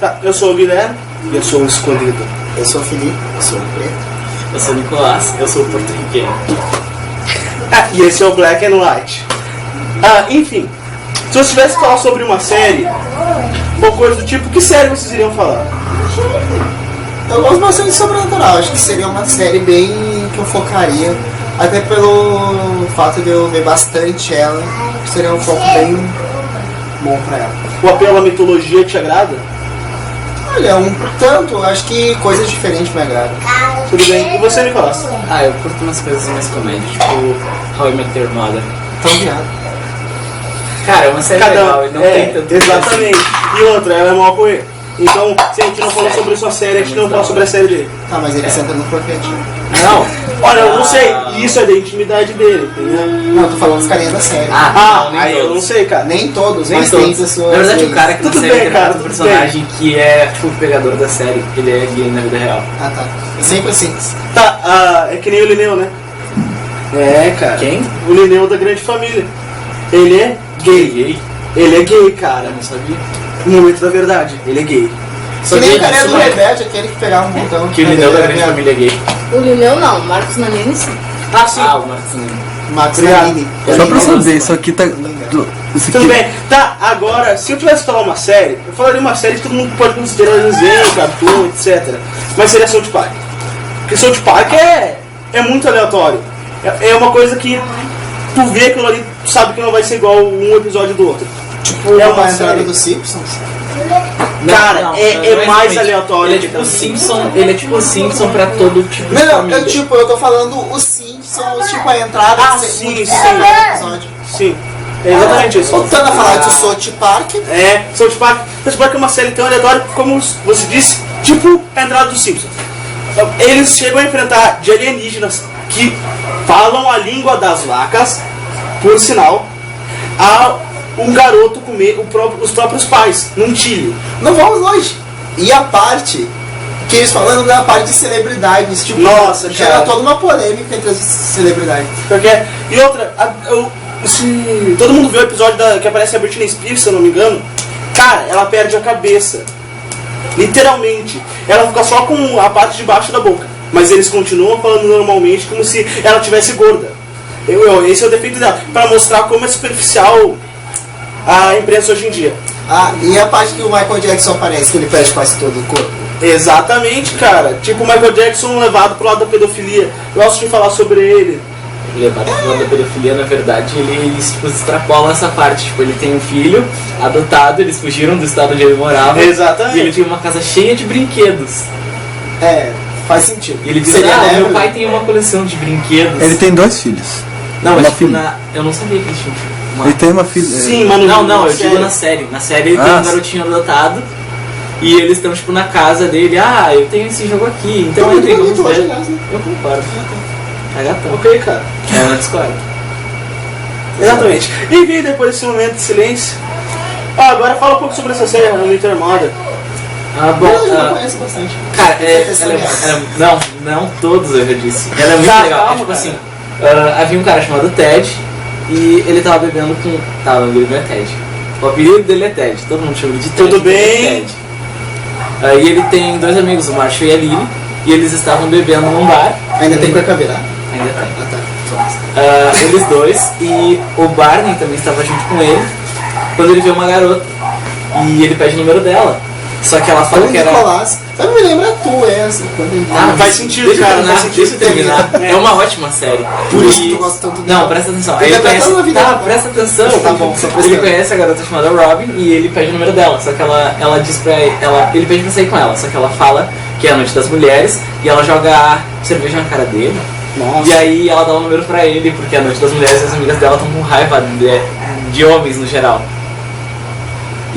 Tá, eu sou o Guilherme e eu sou o escolhido. Eu sou o Felipe, eu sou o preto. Eu sou o Nicolás, eu sou o porto-riquenho. E esse é o Black and White. Enfim, se eu tivesse que falar sobre uma série, uma coisa do tipo, que série vocês iriam falar? Eu gosto bastante de Sobrenatural, acho que seria uma série bem que eu focaria, até pelo fato de eu ver bastante ela, seria um foco bem bom pra ela. O apelo à mitologia te agrada? Olha, tanto, acho que coisas diferentes me agradam. Tudo bem. E você, Nicolás? Eu curto umas coisas mais comédia, tipo How I Met Your Mother. Tão viado. Cara, é uma série legal e não tem tanto. Exatamente. E outra, ela é mal com ele. Então, se a gente não falou sobre sua série, a gente não fala sobre a série dele. Tá, mas ele senta no croquete. Não, olha, eu não sei. Isso é da intimidade dele, entendeu? Não, eu tô falando dos carinhas da série. Nem Aí eu todos. não sei, cara. Nem todos, Nem mas todos. tem pessoas... Na verdade, o cara que na Tudo série bem, cara, interpreta o tudo personagem que é tipo o pegador da série, ele é gay na vida real. Ah, tá. É sempre assim. Tá, é que nem o Lineu, né? É, cara. Quem? O Lineu da Grande Família. Ele é gay. Gay? Ele é gay, cara. Eu não sabia. No momento da verdade, ele é gay. Que nem o Sabia cara disso, do né? Rebelde, aquele que pegava um botão. Que o Lineu da Grande Família é gay. O Lineu não, o Marcos Nanini sim. Sim. O Marcos Nanini. Max Obrigado. Nanini. Só pra saber, isso aqui tá. Isso Tudo aqui. bem. Tá, agora, se eu tivesse que falar uma série, eu falaria uma série que todo mundo pode considerar desenho, cartoon, etc. Mas seria South Park. Porque South Park é muito aleatório. É uma coisa que tu vê aquilo ali, tu sabe que não vai ser igual um episódio do outro. Tipo, É é uma uma série. entrada dos Simpsons. Cara, Não, é exatamente. mais aleatório. Ele é tipo o Simpson, ele é tipo o Simpson pra todo tipo de Não, família. eu tô falando os Simpsons, tipo a entrada do sim, segundo sim. episódio. Sim, é exatamente isso. Voltando a falar de South Park, South Park é uma série tão aleatória, como você disse, tipo a entrada dos Simpsons. Eles chegam a enfrentar de alienígenas que falam a língua das vacas, por sinal, a um garoto comer os próprios pais, num Chile. não vamos longe. E a parte que eles falando da parte de celebridades, tipo, Nossa, gera cara. toda uma polêmica entre as celebridades. Porque, e outra, todo mundo viu o episódio que aparece a Britney Spears, se eu não me engano. Cara, ela perde a cabeça. Literalmente. Ela fica só com a parte de baixo da boca. Mas eles continuam falando normalmente como se ela tivesse gorda. Esse é o defeito dela. Pra mostrar como é superficial a imprensa hoje em dia. E a parte que o Michael Jackson aparece, que ele perde quase todo o corpo. Exatamente, cara. Tipo o Michael Jackson levado pro lado da pedofilia. Eu gosto de falar sobre ele. Levado pro lado da pedofilia, na verdade, eles tipo, extrapolam essa parte. Tipo, ele tem um filho adotado, eles fugiram do estado onde ele morava. Exatamente. E ele tem uma casa cheia de brinquedos. Faz sentido. E ele diz, Seria meu leve, pai tem uma coleção de brinquedos. Ele tem 2 filhos. Não, uma mas tipo, filha. eu não sabia que eles tinham uma... Ele tem uma filha. Sim, mano. Não, eu digo na série. Na série ele tem um garotinho adotado. E eles estão tipo na casa dele, eu tenho esse jogo aqui, então Muito entrei, vamos bonito hoje, ver. aliás, né? Eu concordo. É gatão. Ok, cara. É na Discord. Exatamente. E vi depois desse momento de silêncio. Agora fala um pouco sobre essa série, How I Met Your Mother. Bom, Eu já conheço bastante. cara, Ela não todos eu já disse. Ela é muito Tá, legal. calma, Tipo cara. assim, havia um cara chamado Ted e ele tava bebendo com. Tá, o nome dele não é Ted. O apelido dele é Ted, todo mundo chama ele de Ted. Tudo então ele é bem. Ted. E ele tem 2 amigos, o Marshall e a Lily, e eles estavam bebendo num bar. Ainda tem cueca virada? Ainda tem. Tá. Eles dois e o Barney também estava junto com ele quando ele vê uma garota e ele pede o número dela. Só que ela fala O que era. Nicolás, sabe, me lembra tu essa, quando ele faz sentido, deixa eu cara, terminar, faz sentido. deixa eu terminar. É uma ótima série. Por isso E- que tu gosta tanto Não, dela. presta atenção. Ele Aí ele tá conhece... tão na vida Tá, dela. presta atenção. Tá bom, só presta Ele atenção. conhece a garota chamada Robin e ele pede o número dela. Só que ela diz pra ele pede pra sair com ela. Só que ela fala que é a noite das mulheres e ela joga cerveja na cara dele. Nossa. E aí ela dá o número pra ele, porque é a noite das mulheres e as amigas dela estão com raiva de homens no geral.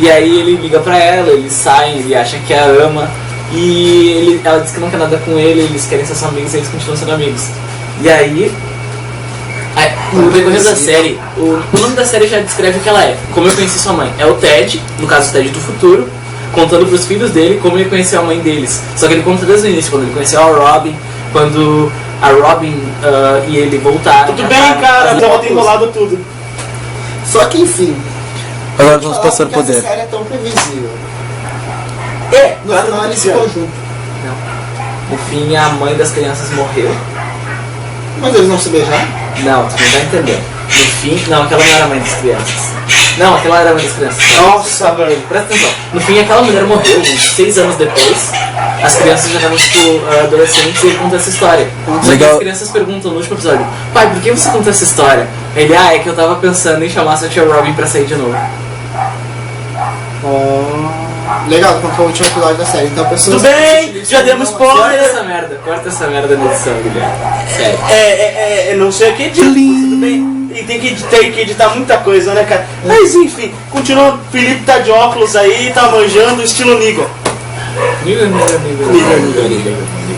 E aí ele liga pra ela, eles saem, ele acha que a ama. E ela diz que não quer nada com ele, eles querem ser só amigos e eles continuam sendo amigos. E aí, no decorrer da série, o nome da série já descreve o que ela é. Como eu conheci sua mãe. É o Ted, no caso o Ted do futuro, contando pros filhos dele como ele conheceu a mãe deles. Só que ele conta desde o início, quando ele conheceu a Robin, quando a Robin e ele voltaram. Tudo bem, cara, já tem enrolado tudo. Só que enfim, Agora vamos falar passar o porque poder. essa série é tão previsível. No trata final do eles se cotidiano. conjuntam. No fim, a mãe das crianças morreu. Mas eles não se beijaram? Não, tu não vai entender. No fim, não, aquela não era a mãe das crianças. Não, aquela era a mãe das crianças. Nossa, velho. Presta atenção. No fim, aquela mulher morreu, uns 6 anos depois. As crianças já estavam, tipo, adolescentes e ele conta essa história. Só que Legal. as crianças perguntam no último episódio: pai, por que você conta essa história? Ele, é que eu tava pensando em chamar a Tia Robin pra sair de novo. Legal, então foi o último episódio da série. Então, pessoas Tudo bem, já demos spoiler. Corta essa merda na edição, Guilherme. Sério. Não sei o que editar, tudo bem. E tem que editar muita coisa, né, cara? Mas enfim, continua. Felipe tá de óculos aí, tá manjando, estilo Niga.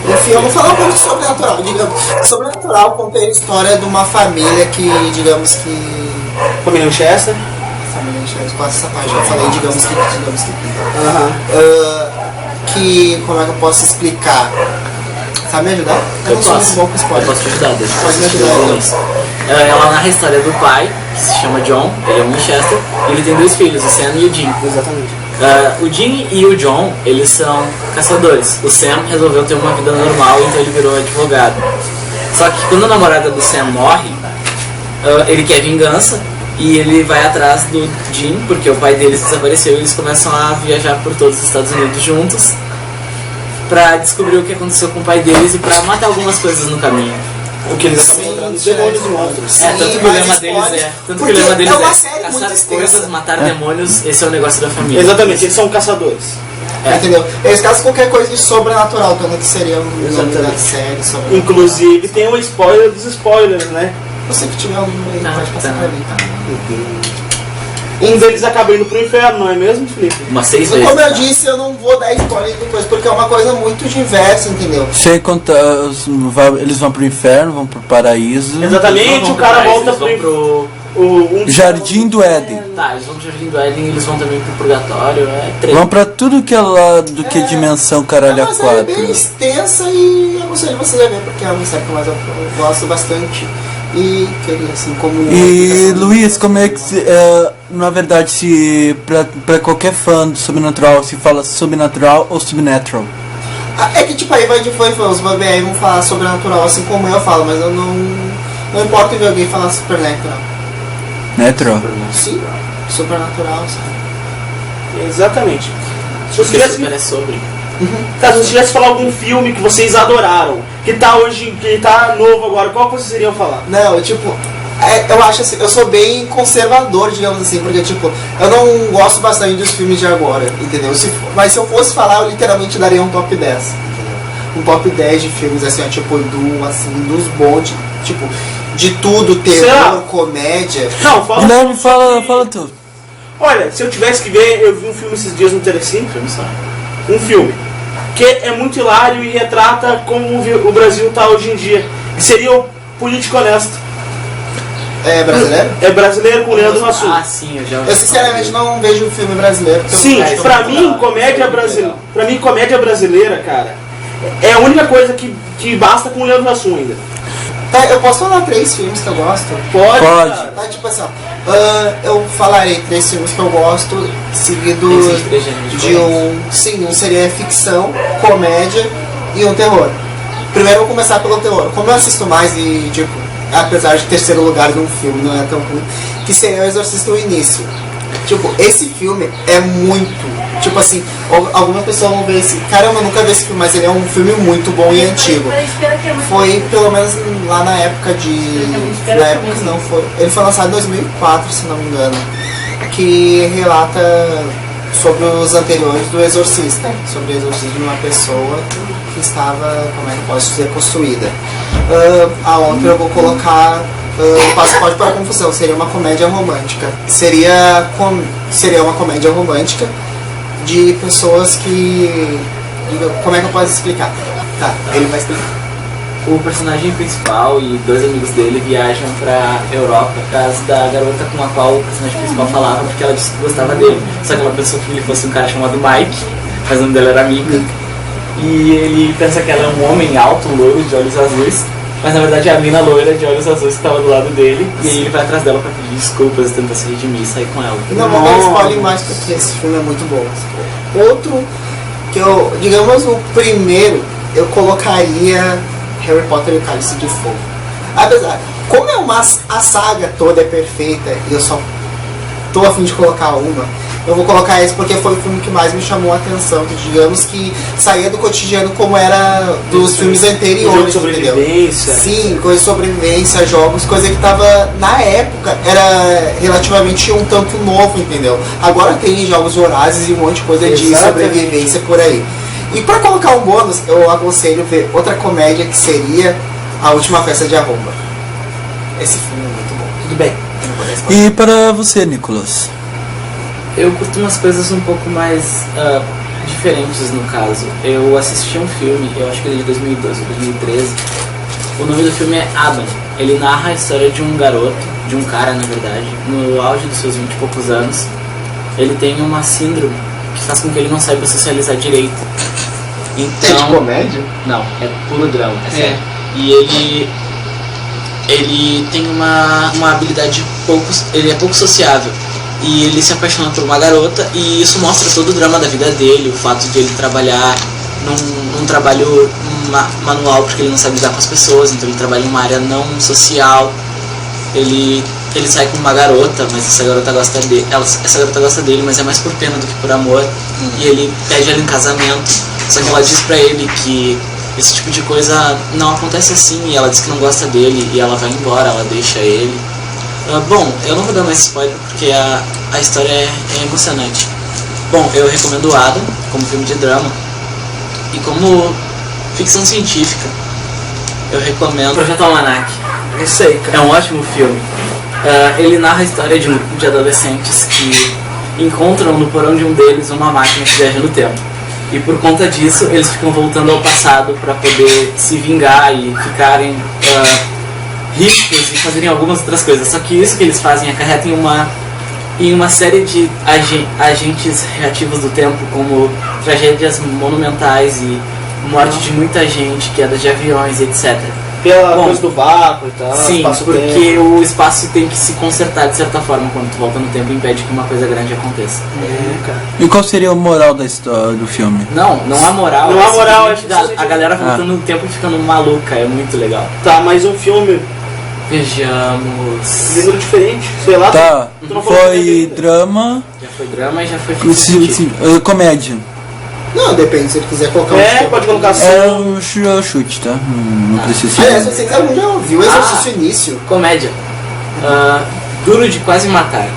Enfim, eu vou falar um pouco de Sobrenatural. Digamos, Sobrenatural conta a história de uma família que, digamos que... Família Winchester. Família, quase essa parte que eu falei, digamos que... Aham. Que, como é que eu posso explicar? Sabe me ajudar? Eu não sou muito posso. bom com Eu spoiler. posso te ajudar, deixa eu Pode me explicar ajudar. isso. Ela narra a história do pai, que se chama John, ele é um Winchester, e ele tem 2 filhos, o Sam e o Jim. Exatamente. O Jim e o John, eles são caçadores. O Sam resolveu ter uma vida normal, então ele virou advogado. Só que quando a namorada do Sam morre, ele quer vingança e ele vai atrás do Jim, porque o pai deles desapareceu e eles começam a viajar por todos os Estados Unidos juntos pra descobrir o que aconteceu com o pai deles e pra matar algumas coisas no caminho. O que eles acabam encontrando os demônios e monstros. Tanto que o mas lema deles spoilers, é. Tanto que o porque lema deles é uma é série muito caçar extensa. coisas, matar demônios, esse é o negócio da família. Exatamente, eles são caçadores. Entendeu? Eles caçam qualquer coisa de sobrenatural, também que seria o nome da Exatamente. série. Sobrenatural. Inclusive tem o spoiler dos spoilers, né? Você que tiver um número aí, pode passar pra mim, tá? Um deles acaba indo pro inferno, não é mesmo, Felipe? Umas 6 vezes. Como eu disse, eu não vou dar spoiler depois, porque é uma coisa muito diversa, entendeu? Sem contar, eles vão pro inferno, vão pro paraíso. Exatamente, o cara volta eles vão pro... Jardim do Éden. Tá, eles vão pro Jardim do Éden e eles vão também pro Purgatório, é 3. Vão pra tudo que é lá do que dimensão É caralho a uma série bem 4. extensa e eu aconselho vocês a ver, porque é uma série que eu gosto bastante. E queria, assim, como... E Luiz, como é que na verdade, se pra qualquer fã do Sobrenatural, se fala Sobrenatural ou Subnatural? É que tipo, aí vai de fã e fã, os BBR vão falar sobrenatural assim como eu falo, mas eu não importa ver alguém falar supernatural. Natural? Sim, supernatural, sabe? Exatamente. Se você Super tivesse, é sobre. caso você tivesse falar algum filme que vocês adoraram, que tá novo agora, qual que vocês iriam falar? Não, tipo, eu acho assim, eu sou bem conservador, digamos assim, porque tipo, eu não gosto bastante dos filmes de agora, entendeu? Mas se eu fosse falar, eu literalmente daria um top 10, entendeu? Um top 10 de filmes, assim, ó, tipo, dos bons, tipo, de tudo, terror, comédia. Não, fala. Guilherme, fala tu. Olha, se eu tivesse que ver, eu vi um filme esses dias no Telecine, um filme que é muito hilário e retrata como o Brasil tá hoje em dia. Que seria o Político Honesto. É brasileiro? É brasileiro com Leandro Hassum. Ah, sim, eu já ouvi Eu sinceramente não vejo filme brasileiro. porque eu Sim, não gosto pra muito. mim, comédia brasileira. Pra mim, comédia brasileira, cara, é a única coisa que basta com o Leandro Hassum ainda. Tá, eu posso falar 3 filmes que eu gosto? Pode. Pode. cara. Tá, tipo assim, ó, eu falarei 3 filmes que eu gosto, seguido Existem 3 gêneros de diferentes. Sim, um seria ficção, comédia e um terror. Primeiro eu vou começar pelo terror. Como eu assisto mais e, tipo, apesar de terceiro lugar num filme não é tão ruim, que seria O Exorcista o Início. Tipo, esse filme é muito... Tipo assim, algumas pessoas vão ver esse... Caramba, eu nunca vi esse filme, mas ele é um filme muito bom e antigo. Foi, pelo menos, lá na época de... Na época não foi... Ele foi lançado em 2004, se não me engano. Que relata sobre os anteriores do Exorcista. Sobre o exorcismo de uma pessoa que estava, como é que eu posso dizer, possuída. A outra eu vou colocar... o Passaporte para a Confusão. Seria uma comédia romântica. Seria uma comédia romântica de pessoas que... Como é que eu posso explicar? Tá, ele vai explicar. O personagem principal e 2 amigos dele viajam pra Europa por causa da garota com a qual o personagem principal falava, porque ela disse que gostava dele. Só que ela pensou que ele fosse um cara chamado Mike, mas o nome dele era Mika. E ele pensa que ela é um homem alto, loiro, de olhos azuis, mas na verdade é a mina loira de olhos azuis que estava do lado dele. E aí ele vai atrás dela pra pedir desculpas e tentar se redimir e sair com ela. Não vou dar spoiler mais porque esse filme é muito bom. Outro Que eu, digamos, o primeiro eu colocaria Harry Potter e o Cálice de Fogo. Apesar, como a saga toda é perfeita e eu só tô a fim de colocar uma, eu vou colocar esse porque foi o filme que mais me chamou a atenção, que digamos que saía do cotidiano como era dos filmes anteriores, entendeu? Sim, coisa de sobrevivência, jogos, coisa que tava, na época, era relativamente um tanto novo, entendeu? Agora tem jogos vorazes e um monte de coisa de sobrevivência por aí. E pra colocar um bônus, eu aconselho ver outra comédia que seria A Última Festa de Arromba. Esse filme é muito bom. Tudo bem. E para você, Nicolas? Eu curto umas coisas um pouco mais diferentes no caso. Eu assisti um filme, eu acho que ele é de 2012 ou 2013. O nome do filme é Adam. Ele narra a história de um garoto, de um cara na verdade, no auge dos seus 20 e poucos anos. Ele tem uma síndrome que faz com que ele não saiba socializar direito. Então, é de comédia? Não, é puro drama, é sério. E ele tem uma habilidade ele é pouco sociável. E ele se apaixona por uma garota e isso mostra todo o drama da vida dele, o fato de ele trabalhar num trabalho manual porque ele não sabe lidar com as pessoas, então ele trabalha em uma área não social. Ele sai com uma garota, mas essa garota gosta dele, mas é mais por pena do que por amor. E ele pede ela em casamento, só que ela diz pra ele que esse tipo de coisa não acontece assim, e ela diz que não gosta dele e ela vai embora, ela deixa ele. Bom, eu não vou dar mais spoiler porque a história é emocionante. Bom, eu recomendo o Adam como filme de drama e como ficção científica. Eu recomendo Projeto Almanac. Isso aí, cara. É um ótimo filme. Ele narra a história de um grupo de adolescentes que encontram no porão de um deles uma máquina que viaja no tempo. E por conta disso, eles ficam voltando ao passado para poder se vingar e ficarem ricos e fazerem algumas outras coisas. Só que isso que eles fazem acarreta em uma série de agentes reativos do tempo, como tragédias monumentais e morte de muita gente, queda de aviões, etc. Pela coisa do vácuo e tal. Sim, porque o espaço tem que se consertar de certa forma quando tu volta no tempo e impede que uma coisa grande aconteça. E qual seria o moral da história do filme? Não há moral. Não há moral, a galera voltando no tempo e ficando maluca, é muito legal. Tá, mais um filme. Vejamos. Livro diferente, sei lá. Tá, tu não falou foi drama. Já foi drama e já foi ficção. Comédia. Não, depende, se ele quiser colocar pode colocar assim. É um chute, tá? Não precisa. Aliás, você já ouviu o Exercício Início? Comédia. Duro de Quase Matar.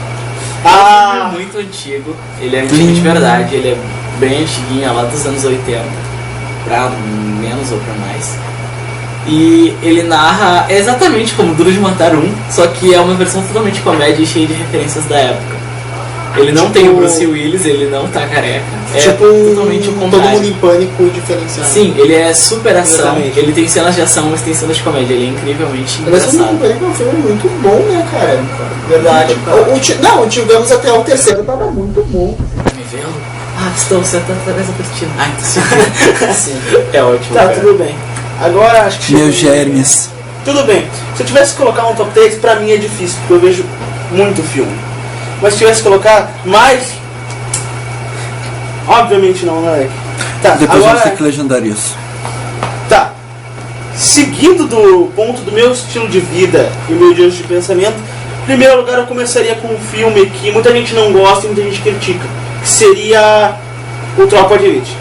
É um filme muito antigo. Ele é antigo de verdade. Ele é bem antiguinho, é lá dos anos 80. Pra menos ou pra mais. E ele narra exatamente como Duro de Matar 1, só que é uma versão totalmente comédia e cheia de referências da época. Ele não tem o Bruce Willis, ele não tá careca. É totalmente o contrário. Todo Mundo em Pânico diferenciado. Sim, ele é super ação, ele tem cenas de ação, mas tem cenas de comédia, ele é incrivelmente Mas engraçado. Todo Mundo em Pânico é um filme muito bom, né, cara? Verdade, cara. Tivemos até o terceiro, tava muito bom. Me vendo? Você tá através da cortina. Então sim. É ótimo. Tá, cara. tudo bem. Agora acho que Meu germes. tudo bem. Se eu tivesse que colocar um top 3, pra mim é difícil, porque eu vejo muito filme. Mas se tivesse que colocar mais. Obviamente não, né? Tá, Depois agora. vamos ter que legendar isso. Tá. Seguindo do ponto do meu estilo de vida e meu dia de pensamento, em primeiro lugar eu começaria com um filme que muita gente não gosta e muita gente critica, que seria o Tropa de Elite.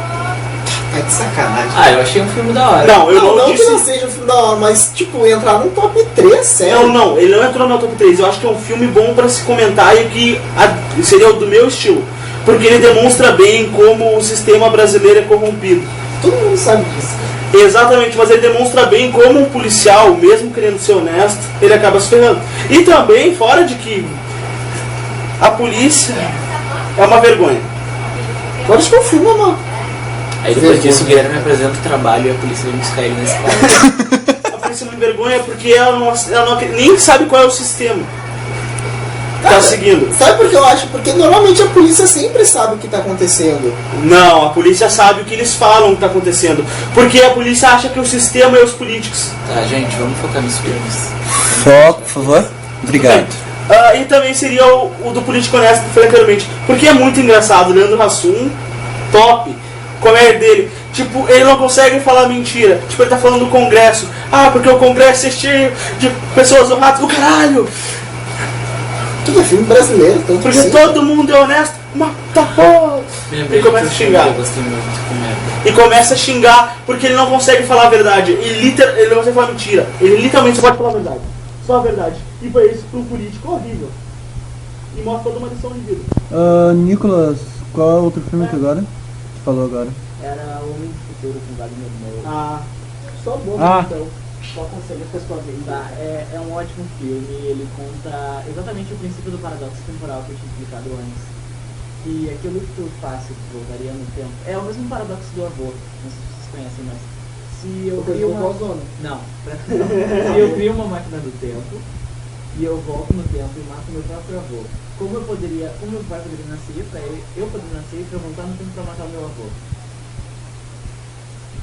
Ai, que sacanagem. Eu achei um filme da hora. Não, eu não que disse... não seja um filme da hora, mas, tipo, entrar num top 3, sério. Não, ele não entrou no meu top 3. Eu acho que é um filme bom pra se comentar e que seria o do meu estilo. Porque ele demonstra bem como o sistema brasileiro é corrompido. Todo mundo sabe disso. Exatamente, mas ele demonstra bem como um policial, mesmo querendo ser honesto, ele acaba se ferrando. E também, fora de que a polícia é uma vergonha. Agora acho que o filme é uma... Aí depois disso o Guilherme apresenta o trabalho e a polícia vem buscar ele na escola. A polícia não envergonha porque ela nem sabe qual é o sistema. Tá seguindo. Sabe por que eu acho? Porque normalmente a polícia sempre sabe o que tá acontecendo. Não, a polícia sabe o que eles falam que tá acontecendo. Porque a polícia acha que o sistema é os políticos. Tá, gente, vamos focar nos filmes. Foco, por favor. Obrigado. E também seria o do Político Honesto que foi anteriormente. Porque é muito engraçado, Leandro Hassum, top. comédia dele. Tipo, ele não consegue falar mentira. Tipo, ele tá falando do Congresso. Ah, porque o Congresso é cheio de pessoas honradas do caralho. Tudo é filme brasileiro, então Porque assim. todo mundo é honesto. Mata porra. E começa a xingar. Eu gostei muito de comédia. E começa a xingar porque ele não consegue falar a verdade. Ele não consegue falar mentira. Ele literalmente só pode falar a verdade. Só a verdade. E foi isso para um político horrível. E mostra toda uma lição de vida. Nicolas, qual é o outro filme que agora? Você falou agora. Era Homem do Futuro com Wagner Moura. Ah, Só bom, Ah. então. Só aconselho as pessoas a verem. Tá, é um ótimo filme. Ele conta exatamente o princípio do paradoxo temporal que eu tinha explicado antes. Que aquilo que tu faz se tu voltaria no tempo é o mesmo paradoxo do avô. Não sei se vocês conhecem, mas se eu crio uma... Não, presta atenção. Se eu crio uma máquina do tempo e eu volto no tempo e mato meu próprio avô, como meu pai poderia nascer pra eu poder nascer e pra eu voltar no tempo pra matar o meu avô?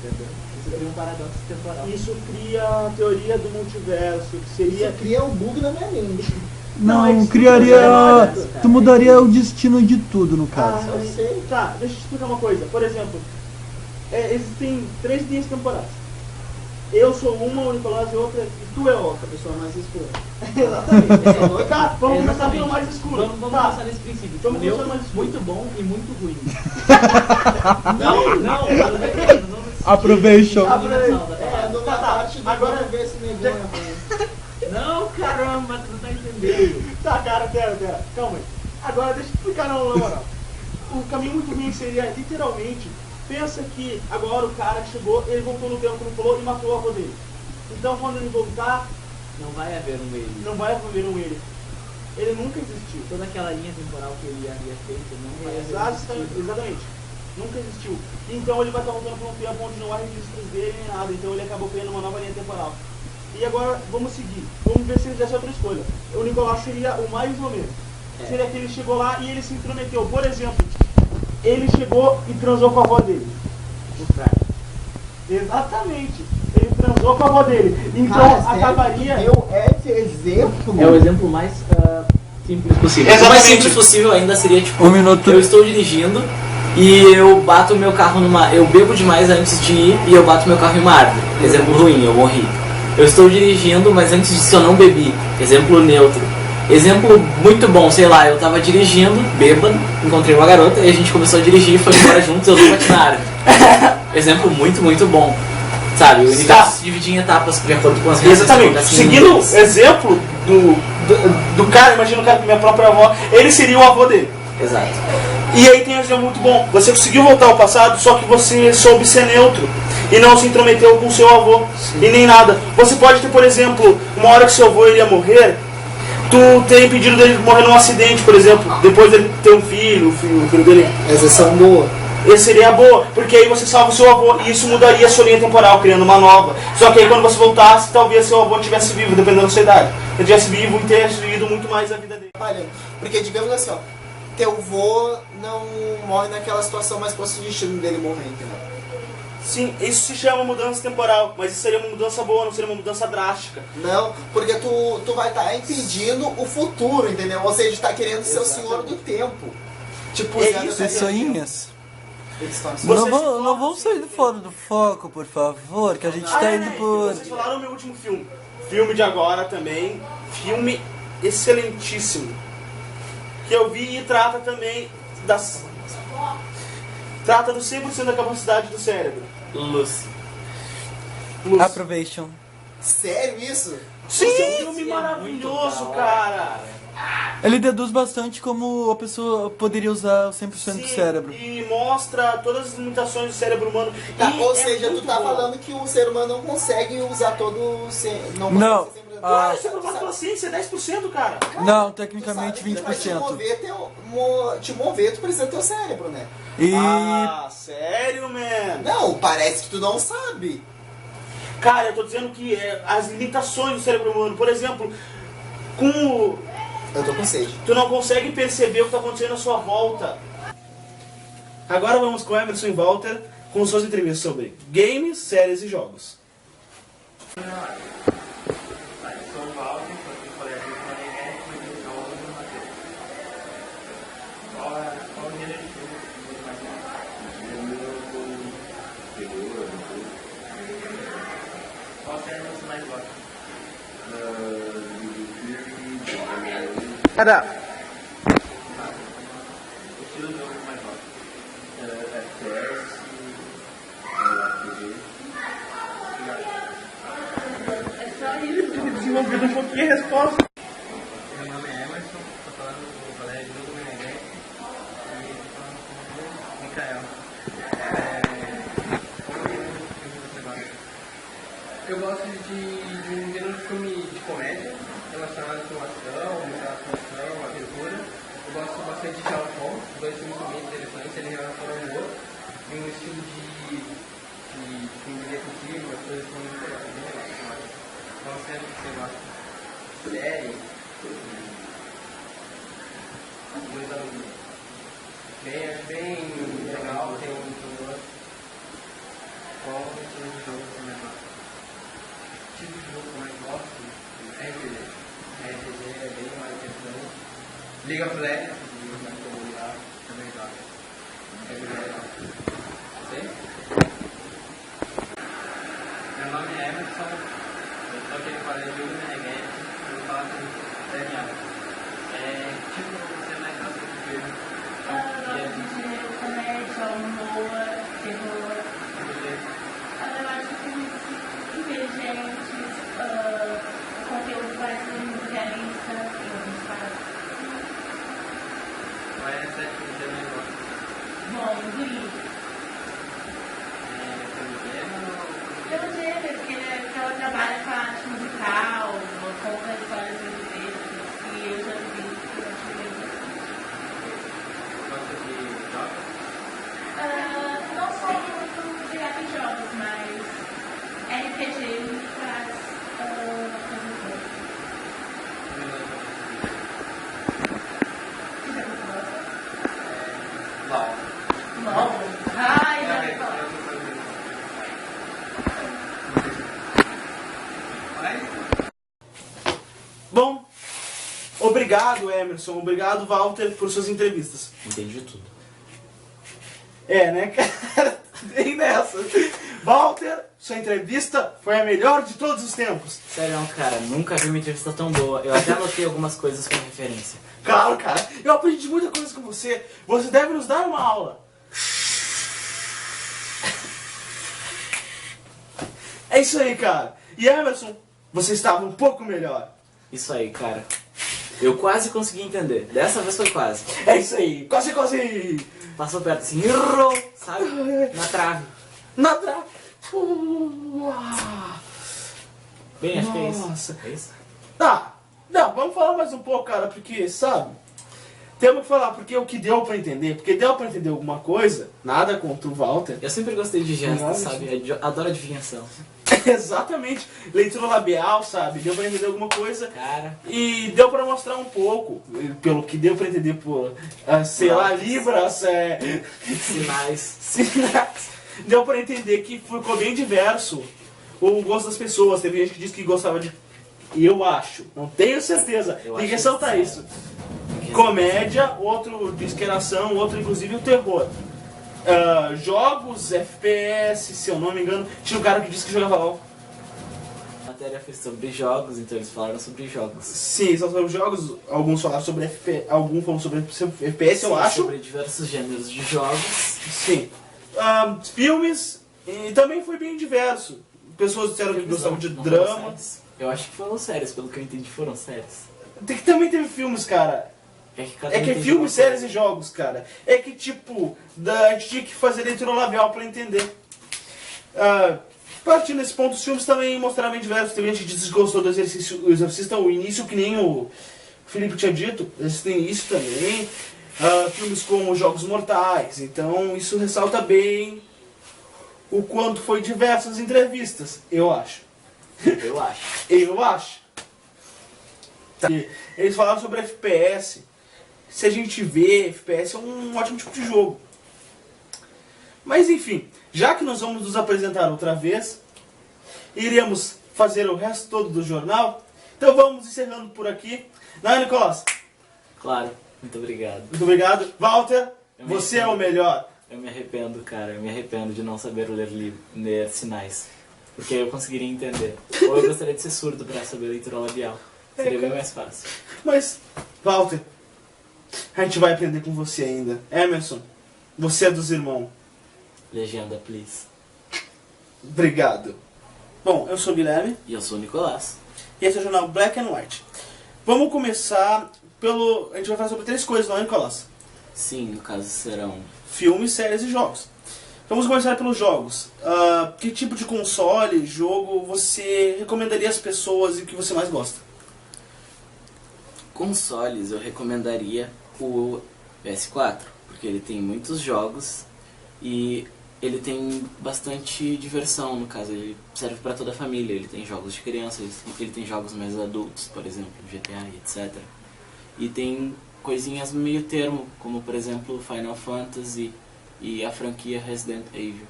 Entendeu? Isso cria um paradoxo temporal. isso cria a teoria do multiverso, que seria... Cria um bug na minha mente. Não, é que criaria. isso, cara. Tu mudaria o destino de tudo, no caso. Ah, eu sei. Tá, deixa eu te explicar uma coisa. Por exemplo, existem 3 linhas temporais. Eu sou uma, o Nicolás é outra, e tu é outra. Pessoa mais escura. Exatamente. Tá, vamos começar Exatamente. pelo mais escuro. Vamos Tá. começar nesse princípio. Vamos Meu, começar mais escuro. muito bom e muito ruim. não. Aprovation. No Tá, tá. parte do Agora- vamos ver se negão é ruim. Não, caramba, tu não tá entendendo. Tá, cara, pera. Calma aí. Agora deixa eu explicar na moral. O caminho muito ruim seria, literalmente, pensa que agora o cara que chegou, ele voltou no tempo, como falou, e matou o avô dele. Então quando ele voltar, Não vai haver um ele. não vai haver um ele. Ele nunca existiu. Toda aquela linha temporal que ele havia feito não vai haver. Exatamente. Nunca existiu. Então ele vai estar voltando para um tempo onde não há registros dele nem nada. Então ele acabou criando uma nova linha temporal. E agora vamos seguir. Vamos ver se ele fizesse outra escolha. O Nicolás seria o mais ou menos. Seria que ele chegou lá e ele se intrometeu. Por exemplo, ele chegou e transou com a avó dele. O fraco. Exatamente. Ele transou com a avó dele. Então Cara, sério? acabaria. Eu esse exemplo. É o exemplo mais simples possível. O mais Exatamente. simples possível ainda seria tipo, Um minuto. eu estou dirigindo e eu bato meu carro numa. Eu bebo demais antes de ir e eu bato meu carro em uma árvore. Exemplo ruim, eu morri. Eu estou dirigindo, mas antes disso eu não bebi. Exemplo neutro. Exemplo muito bom, sei lá, eu tava dirigindo, bêbado, encontrei uma garota e a gente começou a dirigir, foi embora juntos, eu não bati na árvore. Exemplo muito bom. Sabe, o universo se dividia em etapas de acordo com as regras. Exatamente. Assim, Seguindo o exemplo do cara, imagina o cara com minha própria avó, ele seria o avô dele. Exato. E aí tem um exemplo muito bom. Você conseguiu voltar ao passado, só que você soube ser neutro. E não se intrometeu com seu avô. E nem nada. Você pode ter, por exemplo, uma hora que seu avô iria morrer, tu ter impedido dele de morrer num acidente, por exemplo. Depois dele ter um filho, o filho dele. Essa são boa. Esse seria boa, porque aí você salva o seu avô. E isso mudaria a sua linha temporal, criando uma nova. Só que aí quando você voltasse, talvez seu avô estivesse vivo, dependendo da sua idade. Ele estivesse vivo e tivesse vivido muito mais a vida dele. Olha, porque digamos assim, ó, teu vô não morre naquela situação, mas fosse o destino dele morrer, entendeu? Sim, isso se chama mudança temporal, mas isso seria uma mudança boa, não seria uma mudança drástica. Não, porque tu vai estar impedindo o futuro, entendeu? Ou seja, tá querendo ser o senhor do tempo. Tipo, É Zé do isso, Pessoinhas. Expansão. Você Não, se não vão coloca- sair fora do foco, por favor, que a gente tá indo por. Vocês falaram o meu último filme. Filme de agora também. Filme excelentíssimo. Que eu vi e trata também das... Trata do 100% da capacidade do cérebro. Lucy. Plus. Aprovation. Sério isso? Sim, Esse um filme é maravilhoso, muito da hora, cara. Ele deduz bastante como a pessoa poderia usar o 100% do Sim, cérebro. E mostra todas as limitações do cérebro humano. Tá, E ou é seja, tu muito tá bom. falando que o ser humano não consegue usar todo o não. Não. consegue ser 100%. Claro, isso é provado pela ciência, é 10%, cara. Não, Tu tecnicamente sabe que pra te 20%. te mover, tu precisa ter o cérebro, né? E. Ah, sério, man? Não, parece que tu não sabe. Cara, eu tô dizendo que as limitações do cérebro humano, por exemplo, com o... Eu tô com sede. Tu não consegue perceber o que tá acontecendo à sua volta. Agora vamos com Emerson e Walter com suas entrevistas sobre games, séries e jogos. Cara, desenvolvido um pouquinho a resposta. Meu nome é Emerson, estou falando do colégio do Meneghete e estou falando com o Mikael. Eu gosto de um gênero de filme de comédia relacionado com ação, aventura. Eu gosto bastante de Sherlock Holmes, os dois filmes são bem interessantes, eles relacionam um outro e um estilo de filme detetive, as coisas são muito legais. Então sempre que você gosta de série, as coisas bem legal, tem um jogo. Qual o tipo de jogo que você mais gosta? O tipo de jogo que eu mais gosto é RPG. RPG é bem mais interessante. League of Legends, também gosto. É bem legal. Você? Meu nome é Emerson, eu estou aqui no colégio do Meneghete, eu faço premiado. Tipo, você mais gosta de filme? De comédia, humor, terror. Eu acho que filmes inteligentes, o conteúdo parece muito realista e muito fácil. Qual é a série que você mais gosta? Bom, Glee. Pelo gênero, porque ela trabalha com a arte musical, conta histórias brasileiras, e eu já vi que eu acho bem interessante. Gosta de jogos? Não só muito direto em jogos, mas RPG me traz coisas boas. Você já gostou? LOL. Ai, já me falou. Bom, obrigado Emerson, obrigado Walter por suas entrevistas. Entendi tudo. É, né, cara? Bem nessa. Walter, sua entrevista foi a melhor de todos os tempos. Sério, cara, nunca vi uma entrevista tão boa. Eu até anotei algumas coisas com referência. Claro, cara, eu aprendi muita coisa com você. Você deve nos dar uma aula. É isso aí, cara. E Emerson, você estava um pouco melhor. Isso aí, cara. Eu quase consegui entender. Dessa vez foi quase. É isso aí, quase. Passou perto assim, errou, sabe? Na trave. Na trave. Bem, acho que é isso. Nossa. É isso? Tá, não, vamos falar mais um pouco, cara, porque, sabe? Temos que falar, porque o que deu pra entender, porque deu pra entender alguma coisa, nada contra o Walter. Eu sempre gostei de gestos, Nossa. sabe? Eu adoro adivinhação. Exatamente, leitura labial, sabe? Deu pra entender alguma coisa. Cara. E deu pra mostrar um pouco, pelo que deu pra entender por, sei lá, libras, Sinais. sinais. Deu pra entender que ficou bem diverso o gosto das pessoas. Teve gente que disse que gostava de... Eu acho, não tenho certeza, Eu tem que acho ressaltar que isso. Comédia, outro disse que era ação, outro inclusive o terror. Jogos, FPS, se eu não me engano, tinha um cara que disse que jogava LOL. A matéria foi sobre jogos, então eles falaram sobre jogos. Sim, são sobre jogos, alguns falaram sobre FPS, alguns falaram sobre FPS, eu Sim, acho. sobre diversos gêneros de jogos. Sim. Filmes, e também foi bem diverso. Pessoas disseram que gostavam de Não foram drama. séries. Eu acho que foram séries, pelo que eu entendi foram séries. Também teve filmes, cara. cada É um que é entende filme, uma séries coisa. e jogos, cara. É que, tipo, a gente tinha que fazer leitura labial pra entender. Partindo desse ponto, os filmes também mostraram bem diversos. Tem gente que disse que gostou do Exorcista, o início, que nem o Felipe tinha dito. Eles têm isso também. Filmes como Jogos Mortais. Então, isso ressalta bem o quanto foi diversas entrevistas, eu acho. Eu acho. Eu acho. Eles falaram sobre FPS. Se a gente vê, FPS é um ótimo tipo de jogo. Mas enfim, já que nós vamos nos apresentar outra vez, iremos fazer o resto todo do jornal. Então vamos encerrando por aqui. Não é, Nicolas? Claro, muito obrigado. Muito obrigado. Walter, Eu me você é arrependo. o melhor. Eu me arrependo, cara. Eu me arrependo de não saber ler sinais. Porque eu conseguiria entender. Ou eu gostaria de ser surdo pra saber leitura labial. Seria bem mais fácil. Mas Walter, a gente vai aprender com você ainda. Emerson, você é dos irmãos. Legenda, please. Obrigado. Bom, eu sou o Guilherme. E eu sou o Nicolás. E esse é o jornal Black and White. Vamos começar pelo... A gente vai falar sobre 3 coisas, não é, Nicolás? Sim, no caso serão... Filmes, séries e jogos. Vamos começar pelos jogos. Que tipo de console, jogo você recomendaria às pessoas e que você mais gosta? Consoles, eu recomendaria o PS4, porque ele tem muitos jogos e ele tem bastante diversão, no caso, ele serve para toda a família, ele tem jogos de criança, ele tem jogos mais adultos, por exemplo, GTA e etc. E tem coisinhas meio termo, como por exemplo Final Fantasy e a franquia Resident Evil.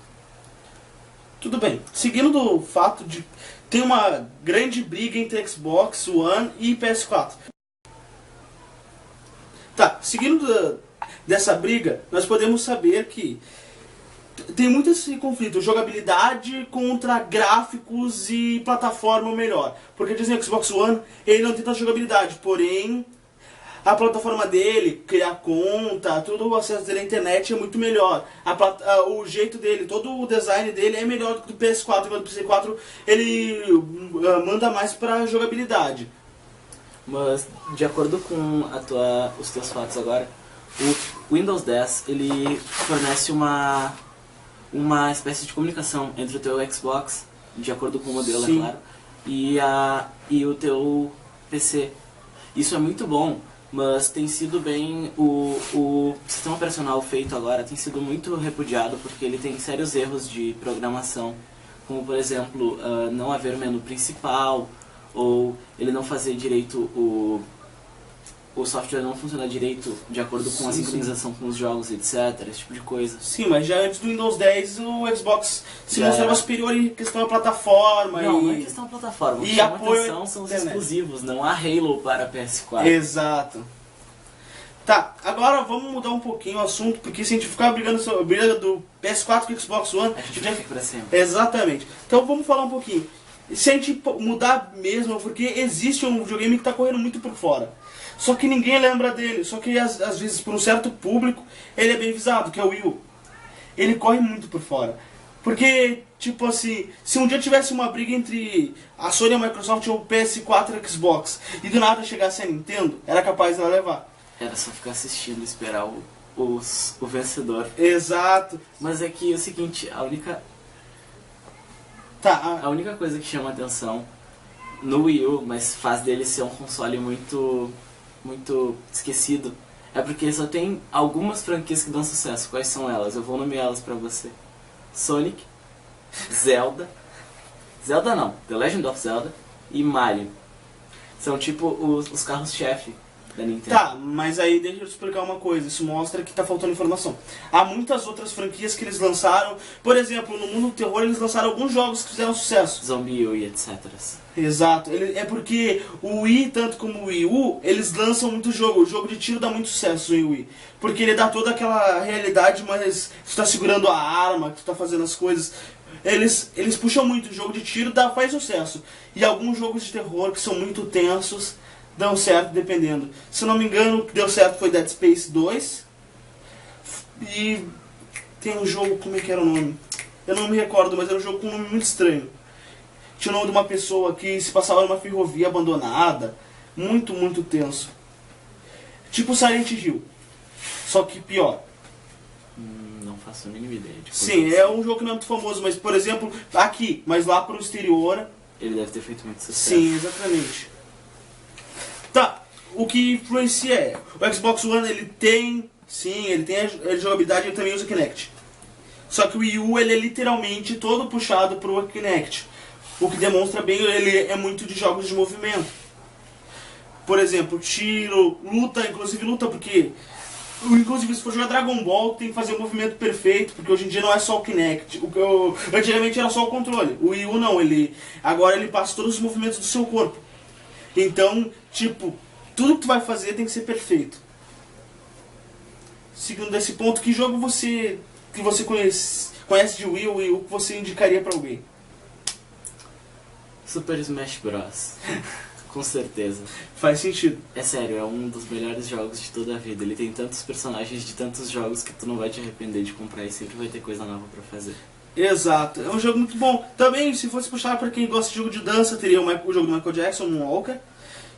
Tudo bem. Seguindo do fato de ter uma grande briga entre Xbox One e PS4. Tá, seguindo dessa briga, nós podemos saber que tem muito esse conflito, jogabilidade contra gráficos e plataforma melhor. Porque dizem que o Xbox One, ele não tem tanta jogabilidade, porém a plataforma dele, criar conta, todo o acesso dele à internet é muito melhor. O jeito dele, todo o design dele é melhor do que o do PS4, enquanto o PS4 ele manda mais pra jogabilidade. Mas, de acordo com os teus fatos agora, o Windows 10 ele fornece uma espécie de comunicação entre o teu Xbox, de acordo com o modelo, Sim. é claro, e o teu PC. Isso é muito bom, mas tem sido bem... O sistema operacional feito agora tem sido muito repudiado porque ele tem sérios erros de programação, como por exemplo, não haver menu principal, ou ele não fazer direito o software não funciona direito de acordo com a sincronização com os jogos, etc, esse tipo de coisa. Sim, mas já antes do Windows 10 o Xbox se Já mostrava era. superior em questão da plataforma. Não é questão de plataforma, o que e chama apoio atenção são os internet. exclusivos, não há Halo para PS4. Exato. Tá, agora vamos mudar um pouquinho o assunto, porque se a gente ficar brigando sobre a briga do PS4 com o Xbox One, A gente vai ficar pra sempre. Exatamente. Então vamos falar um pouquinho. Se a gente mudar mesmo, porque existe um videogame que está correndo muito por fora. Só que ninguém lembra dele. Só que às vezes, por um certo público, ele é bem visado, que é o Wii U. Ele corre muito por fora. Porque, tipo assim, se um dia tivesse uma briga entre a Sony e a Microsoft ou o PS4 e o Xbox, e do nada chegasse a Nintendo, era capaz dela levar. Era só ficar assistindo e esperar o vencedor. Exato. Mas é que é o seguinte, a única Tá, coisa que chama atenção no Wii U, mas faz dele ser um console muito esquecido, é porque só tem algumas franquias que dão sucesso. Quais são elas? Eu vou nomeá-las pra você. Sonic, Zelda não, The Legend of Zelda e Mario. São tipo os carros-chefe da Nintendo. Tá, mas aí deixa eu te explicar uma coisa, isso mostra que tá faltando informação. Há muitas outras franquias que eles lançaram, por exemplo, no mundo do terror eles lançaram alguns jogos que fizeram sucesso. Zombie U e etc. Exato, é porque o Wii, tanto como o Wii U, eles lançam muito jogo. O jogo de tiro dá muito sucesso no Wii. Porque ele dá toda aquela realidade, mas tu tá segurando a arma, tu tá fazendo as coisas. Eles puxam muito, o jogo de tiro faz sucesso. E alguns jogos de terror que são muito tensos dão certo dependendo. Se eu não me engano, o que deu certo foi Dead Space 2. E tem um jogo, como é que era o nome? Eu não me recordo, mas era um jogo com um nome muito estranho. Tinha o nome de uma pessoa que se passava numa ferrovia abandonada. Muito, muito tenso. Tipo Silent Hill. Só que pior. Não faço a mínima ideia. Sim, é um jogo que não é muito famoso, mas por exemplo, aqui, mas lá pro exterior. Ele deve ter feito muito sucesso. Sim, exatamente. Tá, o que influencia é, o Xbox One ele tem a jogabilidade, ele também usa Kinect. Só que o Wii U ele é literalmente todo puxado pro Kinect. O que demonstra bem, ele é muito de jogos de movimento. Por exemplo, tiro, luta, inclusive luta porque... Inclusive, se for jogar Dragon Ball, tem que fazer o movimento perfeito, porque hoje em dia não é só o Kinect. Antigamente era só o controle. O Wii U não, agora ele passa todos os movimentos do seu corpo. Então, tipo, tudo que tu vai fazer tem que ser perfeito. Seguindo desse ponto, que jogo que você conhece de Wii U que você indicaria pra alguém? Super Smash Bros. Com certeza. Faz sentido. É sério, é um dos melhores jogos de toda a vida. Ele tem tantos personagens de tantos jogos que tu não vai te arrepender de comprar e sempre vai ter coisa nova pra fazer. Exato, é um jogo muito bom. Também, se fosse puxar pra quem gosta de jogo de dança, teria o jogo do Michael Jackson, o Walker.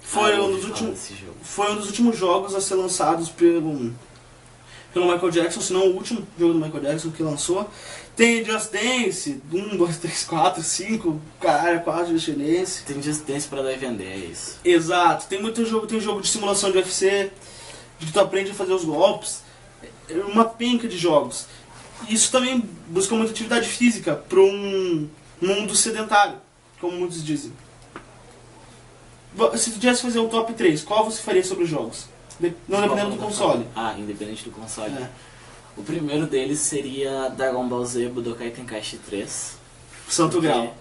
Foi um dos últimos jogos a ser lançados pelo Michael Jackson, se não o último jogo do Michael Jackson que lançou. Tem Just Dance, 1, 2, 3, 4, 5, caralho, 4 Just Dance. Tem Just Dance pra dar e vender, é isso. Exato, tem muito jogo, tem jogo de simulação de UFC, que tu aprende a fazer os golpes, uma penca de jogos. Isso também busca muita atividade física para um mundo sedentário, como muitos dizem. Se tu tivesse fazer um top 3, qual você faria sobre os jogos? Não dependendo do console. Ah, independente do console. É. O primeiro deles seria Dragon Ball Z Budokai Tenkaichi 3. Santo Grau.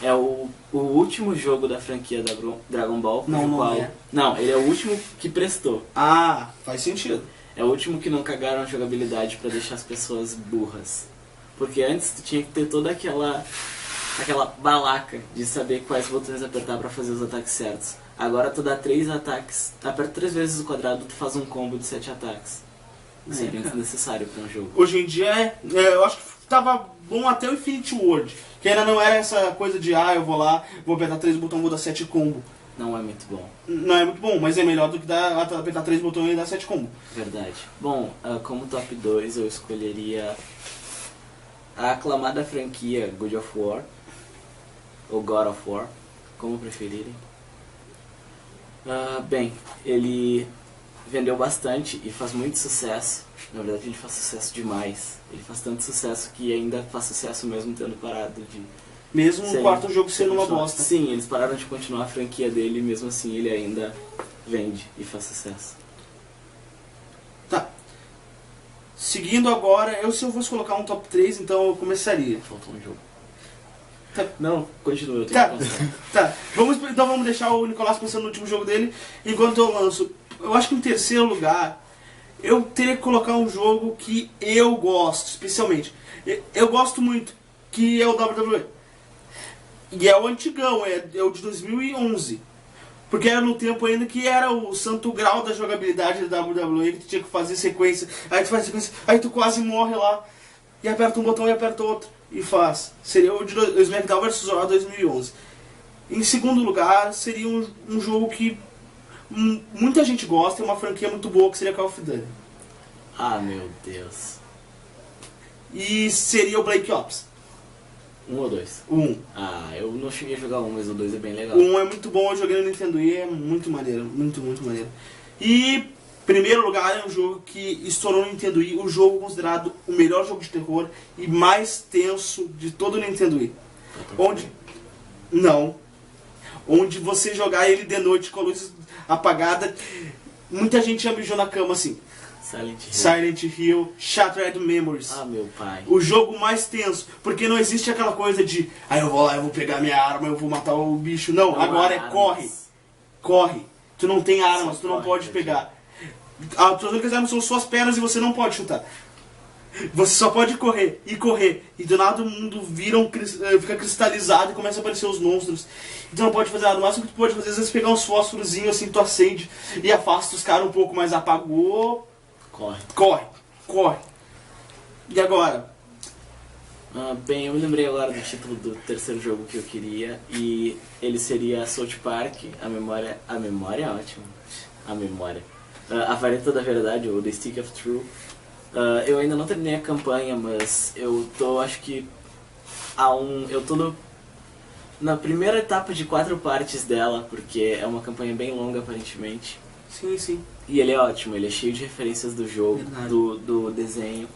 É o último jogo da franquia da Dragon Ball. Não é. Não, ele é o último que prestou. Ah, faz sentido. É o último que não cagaram a jogabilidade pra deixar as pessoas burras. Porque antes tu tinha que ter toda aquela balaca de saber quais botões apertar pra fazer os ataques certos. Agora tu dá 3 ataques, aperta 3 vezes o quadrado, tu faz um combo de 7 ataques. Isso é bem desnecessário pra um jogo. Hoje em dia, eu acho que tava bom até o Infinity World, que ainda não era essa coisa de, eu vou lá, vou apertar 3 botões, vou dar 7 combo. Não é muito bom. Não é muito bom, mas é melhor do que apertar 3 botões e dar 7 combo. Verdade. Bom, como top 2 eu escolheria a aclamada franquia God of War, ou God of War, como preferirem. Bem, ele vendeu bastante e faz muito sucesso. Na verdade ele faz sucesso demais. Ele faz tanto sucesso que ainda faz sucesso mesmo tendo parado de... Mesmo o quarto jogo sendo uma continuar. bosta. Sim, eles pararam de continuar a franquia dele e mesmo assim ele ainda vende e faz sucesso. Tá. Seguindo agora, se eu fosse colocar um top 3, então eu começaria. Faltou um jogo. Tá. Não, continua, eu tenho que pensar. Tá. Então vamos deixar o Nicolás pensando no último jogo dele, enquanto eu lanço. Eu acho que em terceiro lugar, eu teria que colocar um jogo que eu gosto, especialmente. Eu gosto muito, que é o WWE. E é o antigão, é o de 2011. Porque era no tempo ainda que era o santo grau da jogabilidade da WWE, que tu tinha que fazer sequência. Aí tu faz sequência, aí tu quase morre lá. E aperta um botão e aperta outro. E faz. Seria o de SmackDown vs Raw 2011. Em segundo lugar, seria um jogo que muita gente gosta, é uma franquia muito boa, que seria Call of Duty. Ah, meu Deus. E seria o Black Ops. 1 ou 2? 1. Ah, eu não cheguei a jogar 1, mas o 2 é bem legal. O 1 é muito bom, eu joguei no Nintendo e é muito maneiro, muito maneiro. E, primeiro lugar, é um jogo que estourou no Nintendo Wii, o jogo considerado o melhor jogo de terror e mais tenso de todo o Nintendo Wii. Onde você jogar ele de noite com a luz apagada, muita gente já mijou na cama assim. Silent Hill, Shattered Memories. Ah, meu pai. O jogo mais tenso, porque não existe aquela coisa de eu vou lá, eu vou pegar minha arma, eu vou matar o bicho. Não, agora é corre. Tu não tem armas, tu não pode pegar. As únicas armas são suas pernas e você não pode chutar. Você só pode correr. E do nada o mundo fica cristalizado e começa a aparecer os monstros. E tu não pode fazer nada. O máximo que tu pode fazer, às vezes, pegar uns fósforozinhos assim, tu acende e afasta os caras um pouco, mas apagou. Corre. E agora? Bem, eu me lembrei agora do título do terceiro jogo que eu queria. E ele seria South Park, a memória é ótima. A vareta da verdade, ou The Stick of Truth. Eu ainda não terminei a campanha, mas eu tô, acho que eu tô na primeira etapa de 4 partes dela, porque é uma campanha bem longa aparentemente. Sim. E ele é ótimo, ele é cheio de referências do jogo, do desenho,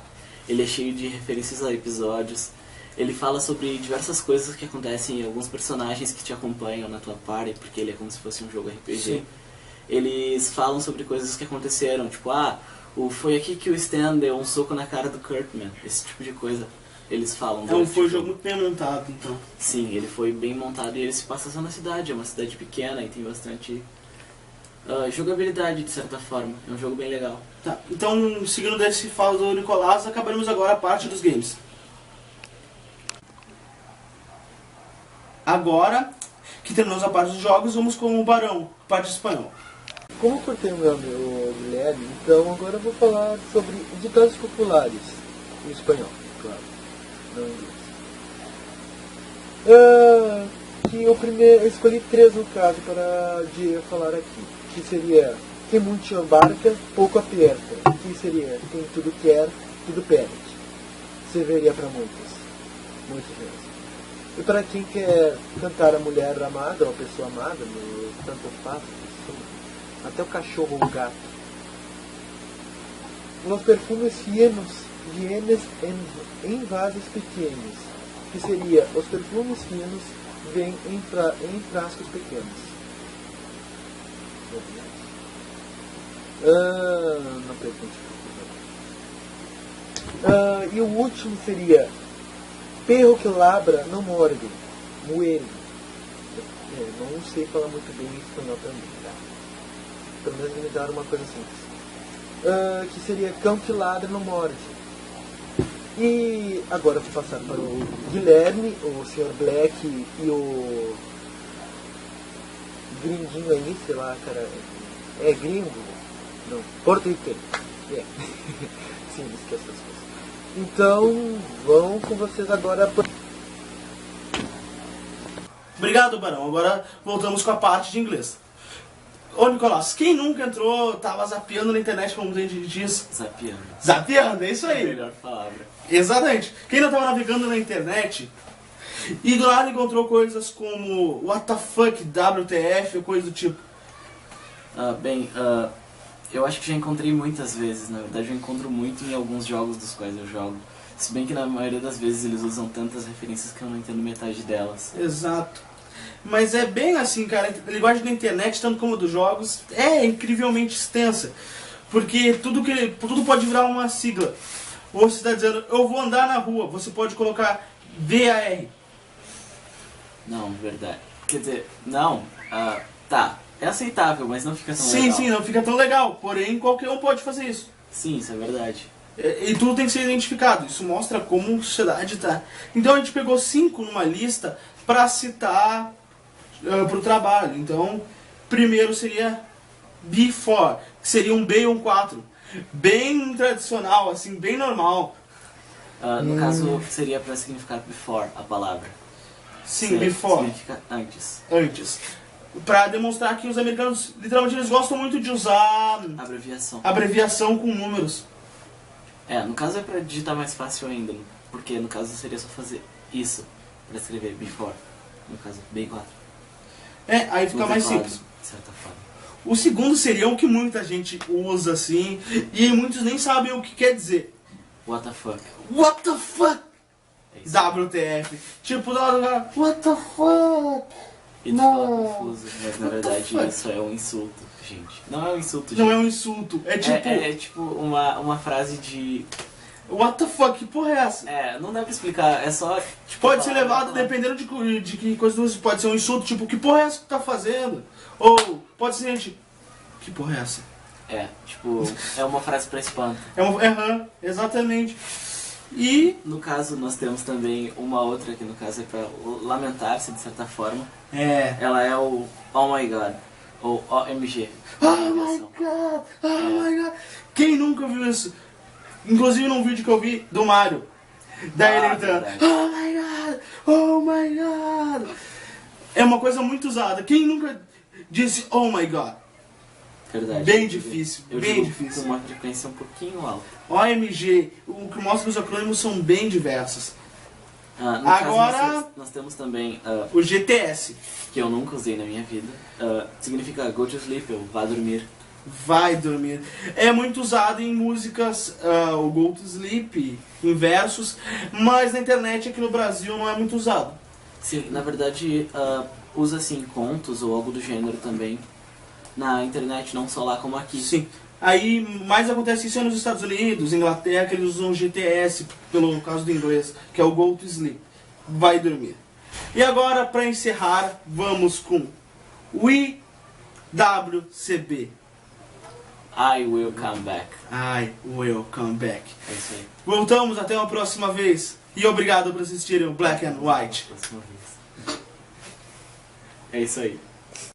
ele é cheio de referências a episódios, ele fala sobre diversas coisas que acontecem em alguns personagens que te acompanham na tua party, porque ele é como se fosse um jogo RPG. Sim. Eles falam sobre coisas que aconteceram, tipo, foi aqui que o Stan deu um soco na cara do Kurtman, esse tipo de coisa. Eles falam. Foi um jogo muito bem montado, então. Sim, ele foi bem montado e ele se passa só na cidade, é uma cidade pequena e tem bastante jogabilidade, de certa forma. É um jogo bem legal. Tá, então, seguindo desse fala do Nicolás, acabaremos agora a parte dos games. Agora, que terminamos a parte dos jogos, vamos com o Barão, parte espanhol. Como eu cortei o meu Guilherme, então agora eu vou falar sobre ditados populares em espanhol, claro, não em inglês. Que eu escolhi 3 no caso para de falar aqui, que seria quem muito abarca, pouco aperta, que seria quem tudo quer, tudo perde. Serviria para muitos vezes. E para quem quer cantar a mulher amada ou a pessoa amada, tanto faz, até o cachorro ou o gato. Os perfumes finos vienes em vasos pequenos, que seria os perfumes finos vêm em frascos pequenos. Não pergunte. E o último seria perro que labra não morde, muere. Não sei falar muito bem em espanhol também, tá? Pelo menos me dar uma coisa simples. Que seria cão que ladra não morde. E agora vou passar para o Guilherme, o Sr. Black e o gringuinho aí, sei lá, cara. É gringo? Não, porto-riquenho. Sim, esqueço as coisas. Então, vão com vocês agora. Obrigado, Barão. Agora voltamos com a parte de inglês. Ô, Nicolás, quem nunca entrou, tava zapeando na internet, como a gente diz? Zapeando. Zapeando, é isso aí. Melhor palavra. Exatamente. Quem não tava navegando na internet e do nada encontrou coisas como what the fuck, WTF, ou coisa do tipo. Eu acho que já encontrei muitas vezes, na verdade eu encontro muito em alguns jogos dos quais eu jogo. Se bem que na maioria das vezes eles usam tantas referências que eu não entendo metade delas. Exato. Mas é bem assim, cara, a linguagem da internet, tanto como dos jogos, é incrivelmente extensa. Porque tudo pode virar uma sigla. Ou você está dizendo, eu vou andar na rua, você pode colocar VAR. Não, verdade. Quer dizer, não, tá, é aceitável, mas não fica tão Sim, legal. sim, não fica tão legal, porém qualquer um pode fazer isso. Sim, isso é verdade. E tudo tem que ser identificado, isso mostra como a sociedade tá. Então a gente pegou 5 numa lista para citar pro trabalho. Então, primeiro seria before, que seria um B e um 4. Bem tradicional, assim, bem normal. No caso, seria para significar before, a palavra. Sim, before. Significa antes. Antes. Pra demonstrar que os americanos, literalmente, eles gostam muito de usar abreviação com números. No caso é pra digitar mais fácil ainda, porque no caso seria só fazer isso pra escrever before. No caso, B4. Aí fica mais simples. De certa forma. O segundo seria o que muita gente usa assim, e muitos nem sabem o que quer dizer. What the fuck? What the fuck? É isso. WTF. Tipo, what the fuck? E tu fala confuso, mas na verdade isso é um insulto, gente. Não é um insulto, gente. Não é um insulto, é tipo... É tipo uma frase de... What the fuck? Que porra é essa? Não dá pra explicar, é só... Tipo, Pode ser levado dependendo de que coisa você pode ser um insulto, tipo, que porra é essa que tu tá fazendo? Ou pode ser, gente, que porra é essa? É uma frase pra espanto. Exatamente. E... No caso, nós temos também uma outra, que no caso é pra lamentar-se, de certa forma. Ela é o Oh My God, ou OMG. Oh my God, oh my God. Quem nunca viu isso? Inclusive num vídeo que eu vi do Mario. Daí ele gritando, oh my God, oh my God. É uma coisa muito usada. Quem nunca disse oh my God? Verdade. Bem difícil, eu bem digo difícil. Com uma frequência um pouquinho alta. OMG, o que mostra que os acrônimos são bem diversos. No Agora, caso, nós temos também o GTS. Que eu nunca usei na minha vida. Significa go to sleep, ou vá dormir. Vai dormir. É muito usado em músicas, o go to sleep, em versos, mas na internet aqui no Brasil não é muito usado. Sim, na verdade, usa-se em contos ou algo do gênero também. Na internet, não só lá como aqui. Sim. Aí, mais acontece isso nos Estados Unidos, Inglaterra, que eles usam GTS, pelo caso do inglês, que é o go to sleep. Vai dormir. E agora, para encerrar, vamos com WCB. I will come back. I will come back. É isso aí. Voltamos até uma próxima vez. E obrigado por assistirem o Black and White. Próxima vez. É isso aí.